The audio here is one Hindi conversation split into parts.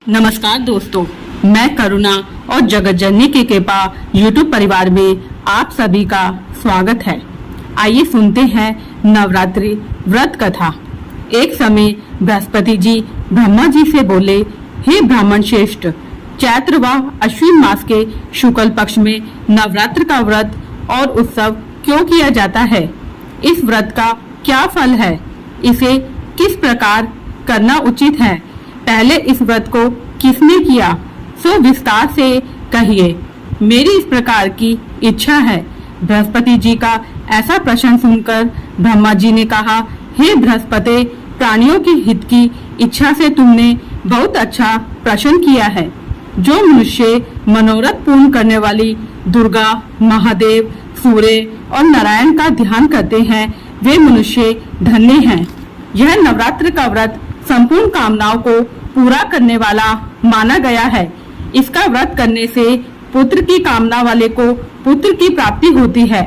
नमस्कार दोस्तों, मैं करुणा और जगत जननी की कृपा यूट्यूब परिवार में आप सभी का स्वागत है। आइए सुनते हैं नवरात्रि व्रत कथा। एक समय बृहस्पति जी ब्रह्मा जी से बोले, हे ब्राह्मण श्रेष्ठ, चैत्र व अश्विन मास के शुक्ल पक्ष में नवरात्र का व्रत और उत्सव क्यों किया जाता है? इस व्रत का क्या फल है? इसे किस प्रकार करना उचित है? पहले इस व्रत को किसने किया, सो विस्तार से कहिए। मेरी इस प्रकार की इच्छा है। बृहस्पति जी का ऐसा प्रश्न सुनकर ब्रह्मा जी ने कहा, हे बृहस्पति, प्राणियों के हित की इच्छा से तुमने बहुत अच्छा प्रश्न किया है। जो मनुष्य मनोरथ पूर्ण करने वाली दुर्गा, महादेव, सूर्य और नारायण का ध्यान करते हैं, वे मनुष्य धन्य हैं। यह नवरात्र का व्रत संपूर्ण कामनाओं को पूरा करने वाला माना गया है। इसका व्रत करने से पुत्र की कामना वाले को पुत्र की प्राप्ति होती है,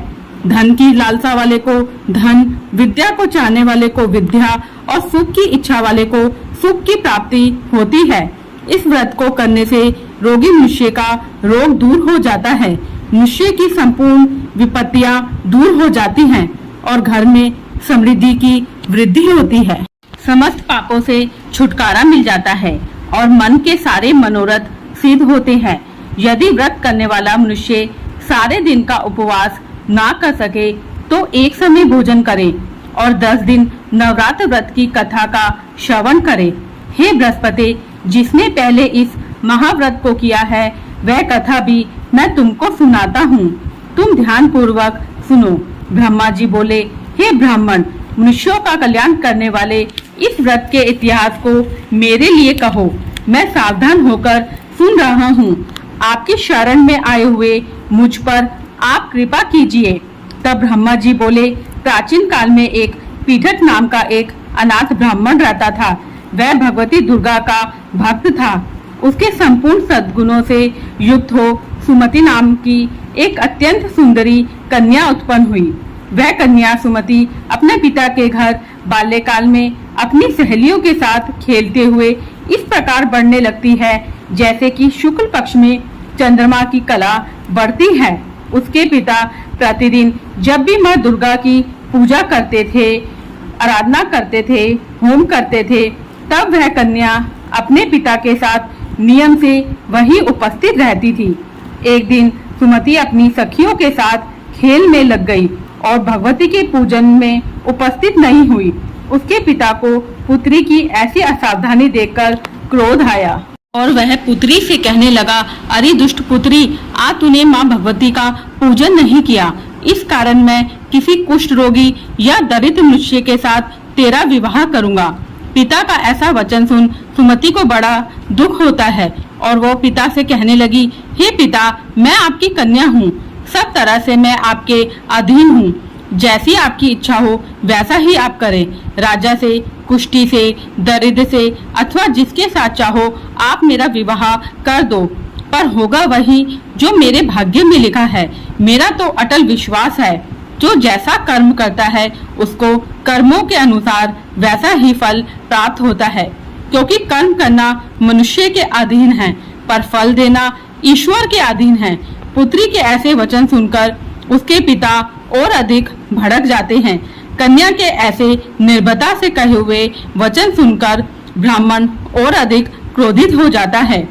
धन की लालसा वाले को धन, विद्या को चाहने वाले को विद्या और सुख की इच्छा वाले को सुख की प्राप्ति होती है। इस व्रत को करने से रोगी मनुष्य का रोग दूर हो जाता है, मनुष्य की संपूर्ण विपत्तियां दूर हो जाती हैं और घर में समृद्धि की वृद्धि होती है। समस्त पापों से छुटकारा मिल जाता है और मन के सारे मनोरथ सिद्ध होते हैं। यदि व्रत करने वाला मनुष्य सारे दिन का उपवास ना कर सके तो एक समय भोजन करे और 10 दिन नवरात्र व्रत की कथा का श्रवण करे। हे बृहस्पति, जिसने पहले इस महाव्रत को किया है, वह कथा भी मैं तुमको सुनाता हूँ। तुम ध्यान पूर्वक सुनो। ब्रह्मा जी बोले, हे ब्राह्मण, मनुष्यों का कल्याण करने वाले इस व्रत के इतिहास को मेरे लिए कहो। मैं सावधान होकर सुन रहा हूँ। आपकी शरण में आए हुए मुझ पर आप कृपा कीजिए। तब ब्रह्मा जी बोले, प्राचीन काल में एक पीठक नाम का एक अनाथ ब्राह्मण रहता था। वह भगवती दुर्गा का भक्त था। उसके संपूर्ण सद्गुणों से युक्त हो सुमति नाम की एक अत्यंत सुंदरी कन्या उत्पन्न हुई। वह कन्या सुमति अपने पिता के घर बाल्यकाल में अपनी सहेलियों के साथ खेलते हुए इस प्रकार बढ़ने लगती है जैसे कि शुक्ल पक्ष में चंद्रमा की कला बढ़ती है। उसके पिता प्रतिदिन जब भी माँ दुर्गा की पूजा करते थे, आराधना करते थे, होम करते थे, तब वह कन्या अपने पिता के साथ नियम से वहीं उपस्थित रहती थी। एक दिन सुमति अपनी सखियों के साथ खेल में लग गई और भगवती के पूजन में उपस्थित नहीं हुई। उसके पिता को पुत्री की ऐसी असावधानी देखकर क्रोध आया और वह पुत्री से कहने लगा, अरे दुष्ट पुत्री, आज तूने माँ भगवती का पूजन नहीं किया। इस कारण मैं किसी कुष्ठ रोगी या दरिद्र मनुष्य के साथ तेरा विवाह करूंगा। पिता का ऐसा वचन सुन सुमति को बड़ा दुख होता है और वो पिता से कहने लगी, हे पिता, मैं आपकी कन्या हूँ, सब तरह से मैं आपके अधीन हूँ। जैसी आपकी इच्छा हो वैसा ही आप करें। राजा से, कुष्ठी से, दरिद्र से अथवा जिसके साथ चाहो आप मेरा विवाह कर दो, पर होगा वही जो मेरे भाग्य में लिखा है। मेरा तो अटल विश्वास है, जो जैसा कर्म करता है उसको कर्मों के अनुसार वैसा ही फल प्राप्त होता है। क्योंकि कर्म करना मनुष्य के अधीन है, पर फल देना ईश्वर के अधीन है। पुत्री के ऐसे वचन सुनकर उसके पिता और अधिक भड़क जाते हैं। कन्या के ऐसे निर्भयता से कहे हुए वचन सुनकर ब्राह्मण और अधिक क्रोधित हो जाता है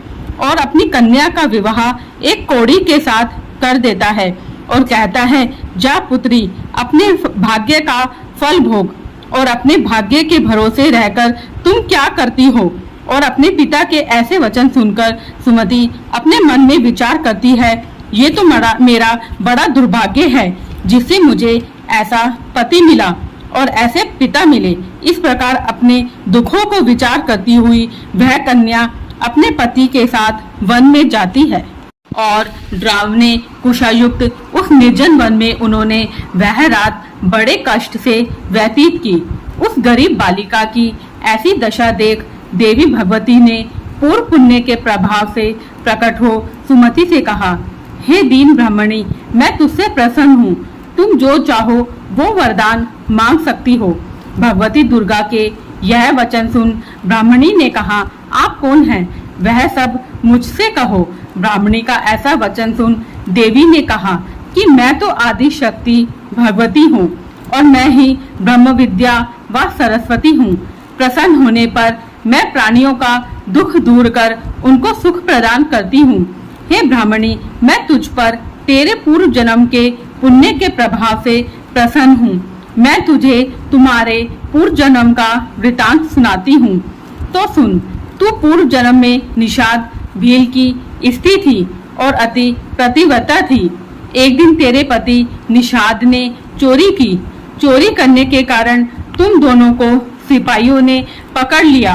और अपनी कन्या का विवाह एक कोढ़ी के साथ कर देता है और कहता है, जा पुत्री, अपने भाग्य का फल भोग। और अपने भाग्य के भरोसे रहकर तुम क्या करती हो? और अपने पिता के ऐसे वचन सुनकर सुमति अपने मन में विचार करती है, ये तो मेरा बड़ा दुर्भाग्य है जिससे मुझे ऐसा पति मिला और ऐसे पिता मिले। इस प्रकार अपने दुखों को विचार करती हुई वह कन्या अपने पति के साथ वन में जाती है और डरावने कुशायुक्त उस निर्जन वन में उन्होंने वह रात बड़े कष्ट से व्यतीत की। उस गरीब बालिका की ऐसी दशा देख देवी भगवती ने पूर्व पुण्य के प्रभाव से प्रकट हो सुमति से कहा, हे दीन ब्राह्मणी, मैं तुझसे प्रसन्न हूँ। तुम जो चाहो वो वरदान मांग सकती हो। भगवती दुर्गा के यह वचन सुन ब्राह्मणी ने कहा, आप कौन हैं? वह सब मुझसे कहो। ब्राह्मणी का ऐसा वचन सुन देवी ने कहा कि मैं तो आदि शक्ति भगवती हूँ और मैं ही ब्रह्म विद्या व सरस्वती हूँ। प्रसन्न होने पर मैं प्राणियों का दुख दूर कर उनको सुख प्रदान करती हूँ। हे ब्राह्मणी, मैं तुझ पर तेरे पूर्व जन्म के पुण्य के प्रभाव से प्रसन्न हूँ। मैं तुझे तुम्हारे पूर्व जन्म का वृतांत सुनाती हूँ। तो सुन, तू पूर्व जन्म में निषाद भील की स्त्री थी और अति प्रतिव्रता थी। एक दिन तेरे पति निषाद ने चोरी की। चोरी करने के कारण तुम दोनों को सिपाहियों ने पकड़ लिया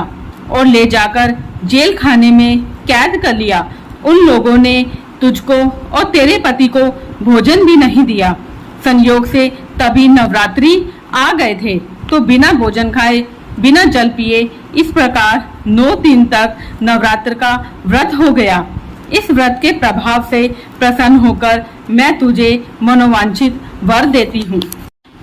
और ले जाकर जेल खाने में कैद कर लिया। उन लोगों ने तुझको और तेरे पति को भोजन भी नहीं दिया। संयोग से तभी नवरात्रि आ गए थे, तो बिना भोजन खाए बिना जल पिए इस प्रकार 9 दिन तक नवरात्र का व्रत हो गया। इस व्रत के प्रभाव से प्रसन्न होकर मैं तुझे मनोवांछित वर देती हूँ।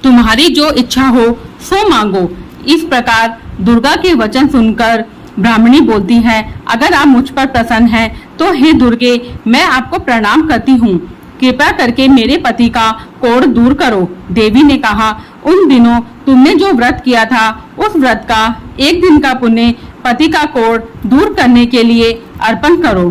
तुम्हारी जो इच्छा हो सो मांगो। इस प्रकार दुर्गा के वचन सुनकर ब्राह्मणी बोलती है, अगर आप मुझ पर प्रसन्न हैं तो हे दुर्गे, मैं आपको प्रणाम करती हूँ। कृपा करके मेरे पति का कोढ़ दूर करो। देवी ने कहा, उन दिनों तुमने जो व्रत किया था उस व्रत का एक दिन का पुण्य पति का कोढ़ दूर करने के लिए अर्पण करो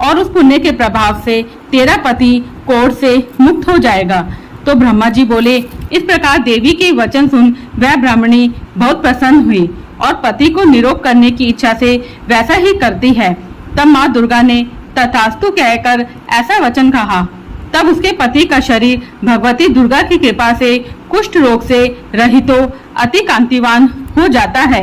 और उस पुण्य के प्रभाव से तेरा पति कोढ़ से मुक्त हो जाएगा। तो ब्रह्मा जी बोले। इस प्रकार देवी के वचन सुन वह ब्राह्मणी बहुत प्रसन्न हुई और पति को निरोग करने की इच्छा से वैसा ही करती है। तब माँ दुर्गा ने तथास्तु कहकर ऐसा वचन कहा। तब उसके पति का शरीर भगवती दुर्गा की कृपा से कुष्ठ रोग से रहित अति कांतिवान हो जाता है।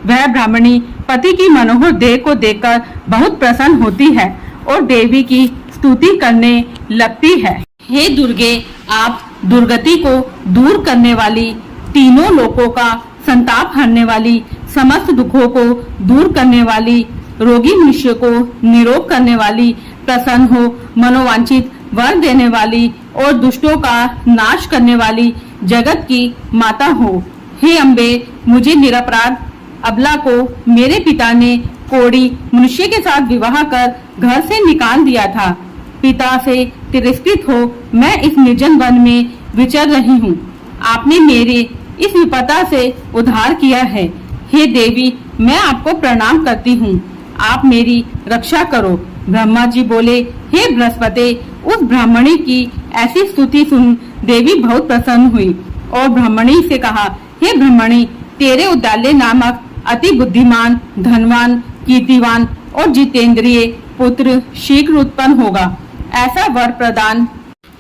वह ब्राह्मणी पति की मनोहर देह को देखकर बहुत प्रसन्न होती है और देवी की स्तुति करने लगती है। हे दुर्गे, आप दुर्गति को दूर करने वाली, तीनों लोकों का संताप हरने वाली, समस्त दुखों को दूर करने वाली, रोगी मनुष्य को निरोग करने वाली, प्रसन्न हो मनोवांछित वर देने वाली और दुष्टों का नाश करने वाली जगत की माता हो। हे अम्बे, मुझे निरपराध अबला को मेरे पिता ने कोढ़ी मनुष्य के साथ विवाह कर घर से निकाल दिया था। पिता से तिरस्कृत हो मैं इस निर्जन वन में विचर रही हूँ। आपने मेरे इस विपदा से उद्धार किया है। हे देवी, मैं आपको प्रणाम करती हूँ। आप मेरी रक्षा करो। ब्रह्मा जी बोले, हे बृहस्पति, उस ब्राह्मणी की ऐसी स्तुति सुन देवी बहुत प्रसन्न हुई और ब्राह्मणी से कहा, हे ब्राह्मणी, तेरे उद्दालय नामक अति बुद्धिमान, धनवान, कीर्तिवान और जितेंद्रिय पुत्र शीघ्र उत्पन्न होगा। ऐसा वर प्रदान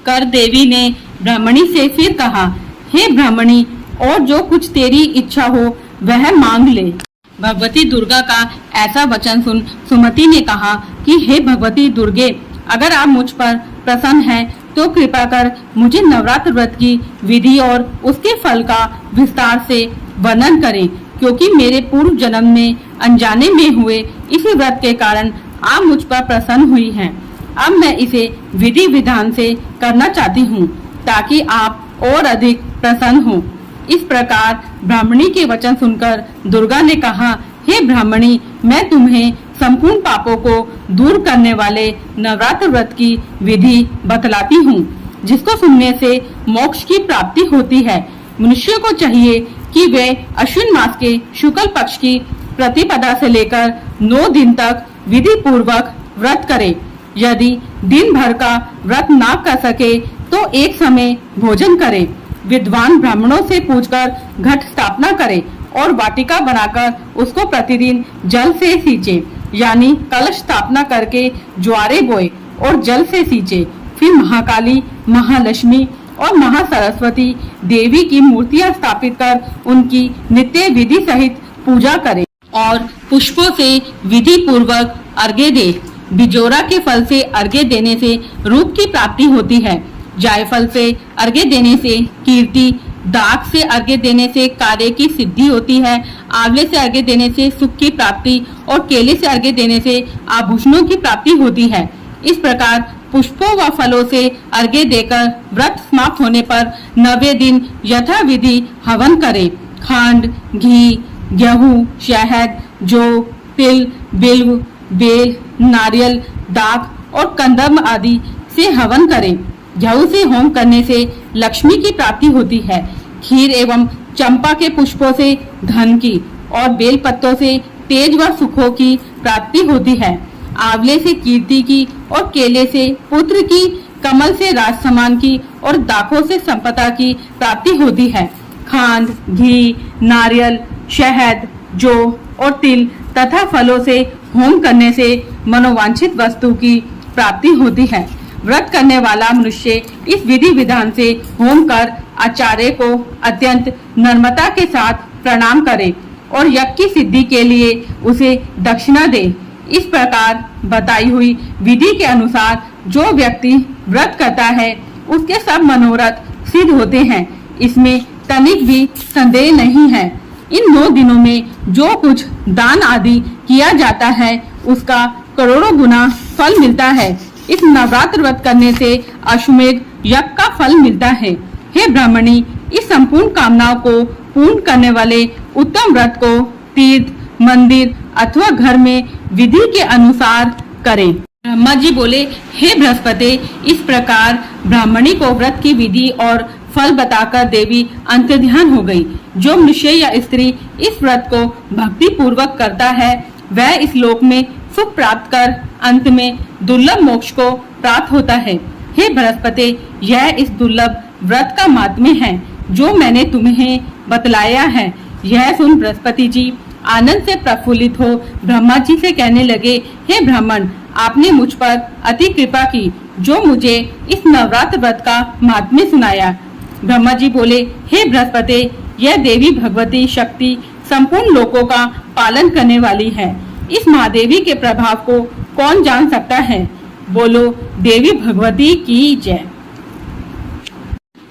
कर देवी ने ब्राह्मणी से फिर कहा, हे ब्राह्मणी, और जो कुछ तेरी इच्छा हो वह मांग ले। भगवती दुर्गा का ऐसा वचन सुन सुमति ने कहा कि हे भगवती दुर्गे, अगर आप मुझ पर प्रसन्न हैं तो कृपा कर मुझे नवरात्र व्रत की विधि और उसके फल का विस्तार से वर्णन करें, क्योंकि मेरे पूर्व जन्म में अनजाने में हुए इसी व्रत के कारण आप मुझ पर प्रसन्न हुई हैं। अब मैं इसे विधि विधान से करना चाहती हूँ ताकि आप और अधिक प्रसन्न हो। इस प्रकार ब्राह्मणी के वचन सुनकर दुर्गा ने कहा, हे ब्राह्मणी, मैं तुम्हें संपूर्ण पापों को दूर करने वाले नवरात्र व्रत की विधि बतलाती हूँ, जिसको सुनने से मोक्ष की प्राप्ति होती है। मनुष्य को चाहिए कि वे अश्विन मास के शुक्ल पक्ष की प्रतिपदा से लेकर 9 दिन तक विधि पूर्वक व्रत करे। यदि दिन भर का व्रत ना कर सके तो एक समय भोजन करे। विद्वान ब्राह्मणों से पूछकर घट स्थापना करे और वाटिका बनाकर उसको प्रतिदिन जल से सींचे, यानी कलश स्थापना करके ज्वारे बोए और जल से सींचे। फिर महाकाली, महालक्ष्मी और महासरस्वती देवी की मूर्तियां स्थापित कर उनकी नित्य विधि सहित पूजा करे और पुष्पों से विधि पूर्वक अर्घ्य दे। बिजोरा के फल से अर्घ्य देने से रूप की प्राप्ति होती है। जायफल से अर्घ्य देने से कीर्ति, दाख से अर्घ्य देने से कार्य की सिद्धि होती है, आंवले से अर्घ्य देने से सुख की प्राप्ति और केले से अर्घ्य देने से आभूषणों की प्राप्ति होती है। इस प्रकार पुष्पों व फलों से अर्घ्य देकर व्रत समाप्त होने पर 9वें दिन यथा विधि हवन करें। खंड, घी, गेहूं, शहद, जौ, तिल, बिल्व, बेल, नारियल, दाख और कंदम आदि से हवन करें। जौ से होम करने से लक्ष्मी की प्राप्ति होती है। खीर एवं चंपा के पुष्पों से धन की और बेल पत्तों से तेज व सुखों की प्राप्ति होती है। आंवले से कीर्ति की और केले से पुत्र की, कमल से राज सम्मान की और दाखों से संपदा की प्राप्ति होती है। खांड, घी, नारियल, शहद, जौ और तिल तथा फलों से होम करने से मनोवांछित वस्तु की प्राप्ति होती है। व्रत करने वाला मनुष्य इस विधि विधान से होम कर आचार्य को अत्यंत नम्रता के साथ प्रणाम करे और यज्ञ की सिद्धि के लिए उसे दक्षिणा दे। इस प्रकार बताई हुई विधि के अनुसार जो व्यक्ति व्रत करता है उसके सब मनोरथ सिद्ध होते हैं। इसमें तनिक भी संदेह नहीं है। इन 9 दिनों में जो कुछ दान आदि किया जाता है उसका करोड़ों गुना फल मिलता है। इस नवरात्र व्रत करने से अश्वमेध यज्ञ का फल मिलता है। हे ब्राह्मणी, इस संपूर्ण कामनाओं को पूर्ण करने वाले उत्तम व्रत को तीर्थ, मंदिर अथवा घर में विधि के अनुसार करें। ब्रह्मा जी बोले, हे बृहस्पति, इस प्रकार ब्राह्मणी को व्रत की विधि और फल बताकर देवी अंतर्ध्यान हो गई। जो मनुष्य या स्त्री इस व्रत को भक्ति पूर्वक करता है वह इस लोक में सुख प्राप्त कर अंत में दुर्लभ मोक्ष को प्राप्त होता है। हे बृहस्पति, यह इस दुर्लभ व्रत का महात्म्य है जो मैंने तुम्हें बतलाया है। यह सुन बृहस्पति जी आनंद से प्रफुल्लित हो ब्रह्मा जी से कहने लगे, हे ब्राह्मण, आपने मुझ पर अति कृपा की जो मुझे इस नवरात्र व्रत का महात्म्य सुनाया। ब्रह्मा जी बोले, हे बृहस्पति, यह देवी भगवती शक्ति संपूर्ण लोकों का पालन करने वाली है। इस महादेवी के प्रभाव को कौन जान सकता है? बोलो देवी भगवती की जय।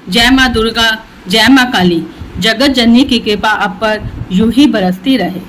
जय माँ दुर्गा, जय माँ काली। जगत जननी की कृपा आप पर यूं ही बरसती रहे।